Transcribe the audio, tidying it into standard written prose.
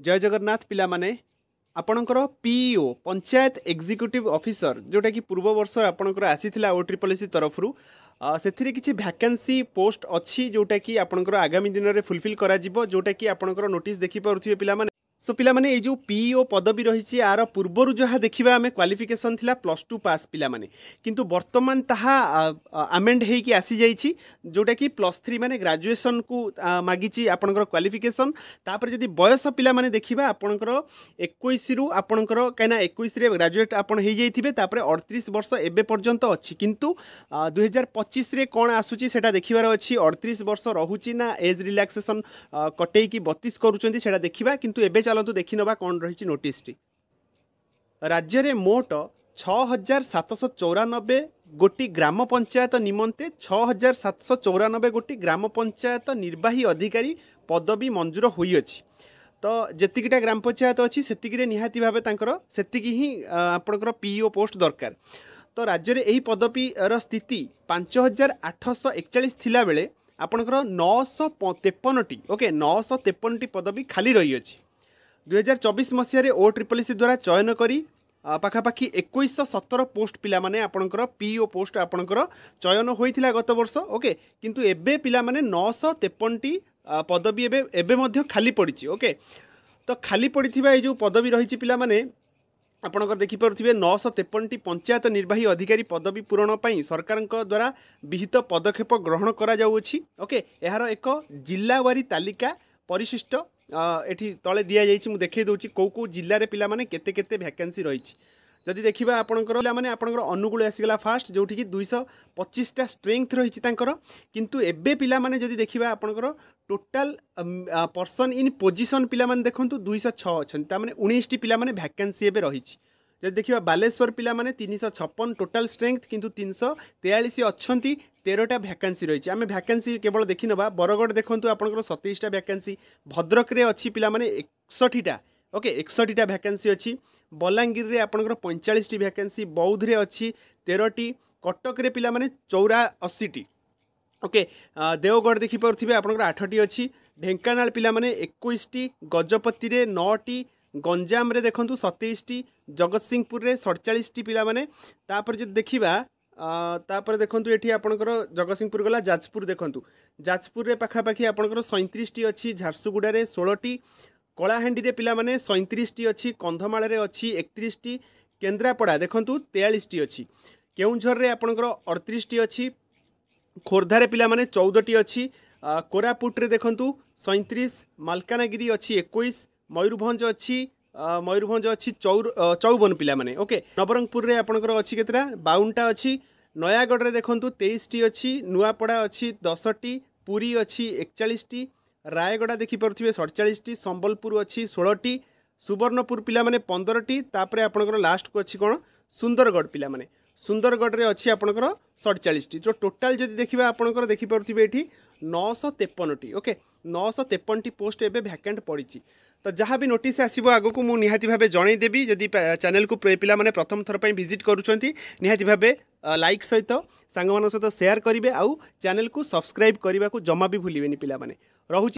जय जगन्नाथ पिला माने आपणकर पीईओ पंचायत एग्जीक्यूटिव ऑफिसर जोटा कि पूर्व वर्ष आपणकर आसीथिला OSSC तरफ से किसी वैकेंसी पोस्ट अच्छी जोटा कि आपणकर आगामी दिन में फुलफिल करा जिवो जोटा कि आपणकर नोटिस देखि पारुथिबे पिला माने। सो पिला माने ये जो पीईओ पदवी रही आर पूर्वर जहाँ देखा आम क्वालिफिकेशन थिला +2 पास पिला माने किंतु वर्तमान ताहा आमेंड होगी आसी जाइछि जोटा कि +3 माने ग्रेजुएशन को मागिछि आपणकर क्वालिफिकेशन। तापर जदि बयस पिला माने देखिबा आपणकर 21 रु आपणकर कहिना 21 रे ग्रेजुएट आपण हो जाइथिबे तापर 38 वर्ष एबे पर्यंत अछि किंतु 2025 रे कोन आसुछि सेटा देखिबार अछि 38 वर्ष रहुछि ना एज रिलैक्सेशन कटै कि 32 करूछन्ती सेटा देखिबा किंतु एबे चलतु देखि नबा कौन रही नोटिस टी। राज्य में मोट 6794 गोटी ग्राम पंचायत निमंते 6794 गोटी ग्राम पंचायत निर्वाही अधिकारी पदवी मंजूर होई अछि। तो जेतिकिटा ग्राम पंचायत अच्छी सेतिकिरे निहाती भावे तांकर सेतिकी ही आपणकर पीईओ पोस्ट दरकार। तो राज्य में यही पदवी स्थिति 5841 थिला बेले आपणकर 953टी ओके 953टी पदवी खाली रही अछि। 2024 मसीह OSSC द्वारा चयन करी पाखापाखि 2117 पोस्ट पिला माने आपणकर पीईओ पोस्ट आपणकर चयन होइथिला गत वर्ष ओके किंतु एबे पिला माने 953टी पदवी एबे मध्य खाली पड़ी ओके। तो खाली पड़िथिबा ए जो पदवी रही पिला माने आपणकर देखि पारुथिबे 953टी पंचायत निर्वाही अधिकारी पदवी पूरण पई सरकार द्वारा विहित पदक्षेप ग्रहण करा जाउछि ओके। एहार एक जिल्लावारी तालिका परिशिष्ट एठी तले दिया जाइछि मु देखै दउछि को जिल्ला रे पिला माने केते केते वैकेंसी रहिछि। जदि देखिबा आपणकर पिला माने आपणकर अनुगुल आसीगला फास्ट जोठी कि 225टा स्ट्रेंथ रहिछि तांकर किंतु एबे पिला माने जदि देखिबा आपणकर टोटल पर्सन इन पोजिशन पिला माने देखंतु 206 अछन ता माने 19टी पिला माने वैकेंसी एबे रहिछि। जदि देखिबा बालेश्वर पिला माने 356 टोटल स्ट्रेंथ किंतु 343 अछंती 13टा वैकेंसी रही। आम वैकेंसी केवल देखि नबा बरगढ़ देखंतु आपणकर 27टा वैकेंसी भद्रक रे अच्छी पिला माने 61टा ओके 61टा वैकेंसी अच्छी बलांगीर रे आपणकर 45टी वैकेंसी बौद्ध रे अच्छी 13टी कटक रे पिला माने 84टी ओके देवगढ़ देखि पारुथिबे आपणकर 8टी अच्छी ढेंकानाल पिला माने 21टी गजपति रे 9टी गंजाम रे देखंतु 27टी जगतसिंहपुर रे 47टी पिला माने। तापर जदि देखिबा तापर देखंतु एठी आपणकर जगतसिंहपुर गला जाजपुर देखंतु जाजपुर रे पाखापाखि आपणकर 37टी अच्छी झारसुगुड़ा रे 16टी कलाहांडी रे पिला माने 37टी अच्छी कंधमाल रे अच्छी 31टी केन्द्रापड़ा देखंतु 43टी अच्छी केउंझर रे आपणकर 38टी अच्छी खोर्धा रे पिला माने 14टी अच्छी कोरापुट रे देखंतु 37 मालकानगिरी अच्छी 21 मयूरभंज अच्छी 54 पिला माने ओके। नवरंगपुर रे आपणकर अच्छी केतरा 52टा अच्छी नयागढ़ रे देखंतु 23टी अच्छी नुआपड़ा अच्छी 10टी पुरी अच्छी 41टी रायगड़ा देखि पारुथिबे 47टी संबलपुर अच्छी 16टी सुवर्णपुर पिला माने 15टी तापरे आपणकर लास्ट को अच्छी कोन सुंदरगढ़ पिला माने सुंदरगढ़ रे अच्छी आपणकर 47टी जो टोटाल जदि देखिबा आपणकर देखि पारुथिबे एठी 953टी ओके 953टी पोस्ट एबे वैकेंट पड़िछि। तो जहाँ भी नोटिस आसो आगो को मुझे निहाती भावे जन देवी जदि चैनल को पिला माने प्रथम थर पर विजिट करुँच निहाती भावे लाइक सहित सांग सहित शेयर करेंगे आउ चैनल को सब्सक्राइब करने को जमा भी भूलें पिला माने। रहुछि।